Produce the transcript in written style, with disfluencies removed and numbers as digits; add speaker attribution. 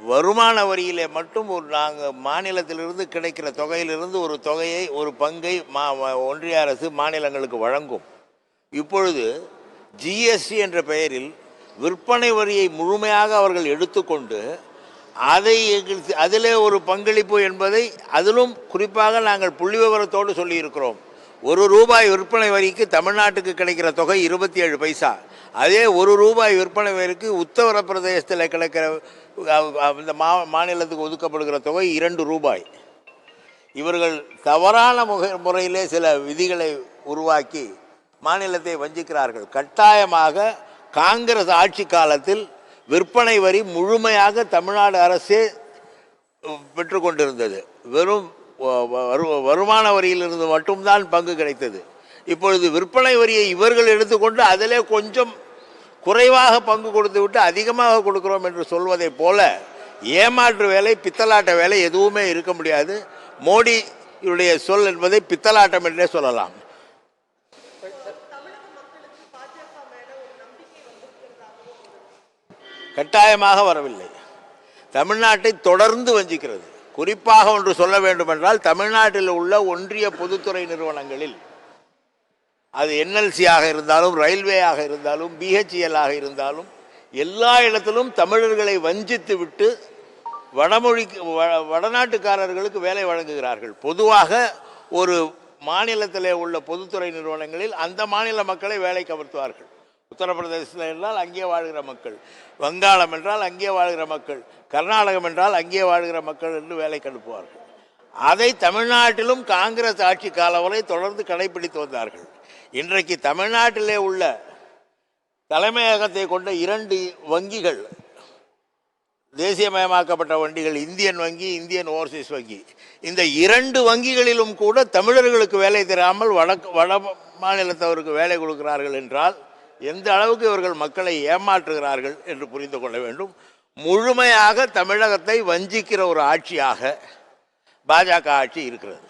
Speaker 1: வருமான வரியிலே மட்டும் நாங்கள் மாநிலத்திலிருந்து கிடைக்கிற தொகையிலிருந்து ஒரு தொகையை, ஒரு பங்கை ஒன்றிய அரசு மாநிலங்களுக்கு வழங்கும். இப்பொழுது ஜிஎஸ்டி என்ற பெயரில் விற்பனை வரியை முழுமையாக அவர்கள் எடுத்துக்கொண்டு அதிலே ஒரு பங்களிப்பு என்பதை அதிலும் குறிப்பாக நாங்கள் புள்ளி விவரத்தோடு சொல்லியிருக்கிறோம். ₹1 விற்பனை வரிக்கு தமிழ்நாட்டுக்கு கிடைக்கிற தொகை 27 பைசா. அதே ₹1 விற்பனை வரிக்கு உத்தரப்பிரதேசத்தில் கிடைக்கிற அந்த மாநிலத்துக்கு ஒதுக்கப்படுகிற தொகை ₹2. இவர்கள் தவறான முறையிலே சில விதிகளை உருவாக்கி மாநிலத்தை வஞ்சிக்கிறார்கள். கட்டாயமாக காங்கிரஸ் ஆட்சி காலத்தில் விற்பனை வரி முழுமையாக தமிழ்நாடு அரசே பெற்றுக்கொண்டிருந்தது. வெறும் வருமான வரியிலிருந்து மட்டும்தான் பங்கு கிடைத்தது. இப்பொழுது விற்பனை வரியை இவர்கள் எடுத்துக்கொண்டு அதிலே கொஞ்சம் குறைவாக பங்கு கொடுத்து விட்டு அதிகமாக கொடுக்கிறோம் என்று சொல்வதை போல ஏமாற்று வேலை, பித்தலாட்ட வேலை எதுவுமே இருக்க முடியாது. மோடியுடைய சொல் என்பதை பித்தலாட்டம் என்றே சொல்லலாம். கட்டாயமாக வரவில்லை. தமிழ்நாட்டை தொடர்ந்து வஞ்சிக்கிறது. குறிப்பாக ஒன்று சொல்ல வேண்டும் என்றால், தமிழ்நாட்டில் உள்ள ஒன்றிய பொதுத்துறை நிறுவனங்களில், அது என்எல்சியாக இருந்தாலும், ரயில்வேயாக இருந்தாலும், பிஹெச்இஎல் இருந்தாலும், எல்லா இடத்திலும் தமிழர்களை வஞ்சித்து விட்டு வடநாட்டுக்காரர்களுக்கு வேலை வழங்குகிறார்கள். பொதுவாக ஒரு மாநிலத்திலே உள்ள பொதுத்துறை நிறுவனங்களில் அந்த மாநில மக்களை வேலைக்கு அமர்த்துவார்கள். உத்தரப்பிரதேசத்தில் என்றால் அங்கே வாழ்கிற மக்கள், வங்காளம் என்றால் அங்கே வாழ்கிற மக்கள், கர்நாடகம் என்றால் அங்கே வாழ்கிற மக்கள் என்று வேலைக்கு அனுப்புவார்கள். அதை தமிழ்நாட்டிலும் காங்கிரஸ் ஆட்சி காலம் வரை தொடர்ந்து கடைபிடித்து வந்தார்கள். இன்றைக்கு தமிழ்நாட்டிலே உள்ள தலைமையகத்தை கொண்ட 2 வங்கிகள், தேசியமயமாக்கப்பட்ட வங்கிகள், இந்தியன் வங்கி, இந்தியன் ஓவர்சீஸ் வங்கி, இந்த 2 வங்கிகளிலும் கூட தமிழர்களுக்கு வேலை தராமல் வட மாநிலத்தவருக்கு வேலை கொடுக்கிறார்கள் என்றால் எந்த அளவுக்கு இவர்கள் மக்களை ஏமாற்றுகிறார்கள் என்று புரிந்து கொள்ள வேண்டும். முழுமையாக தமிழகத்தை வஞ்சிக்கிற ஒரு ஆட்சியாக பாஜக ஆட்சி இருக்கிறது.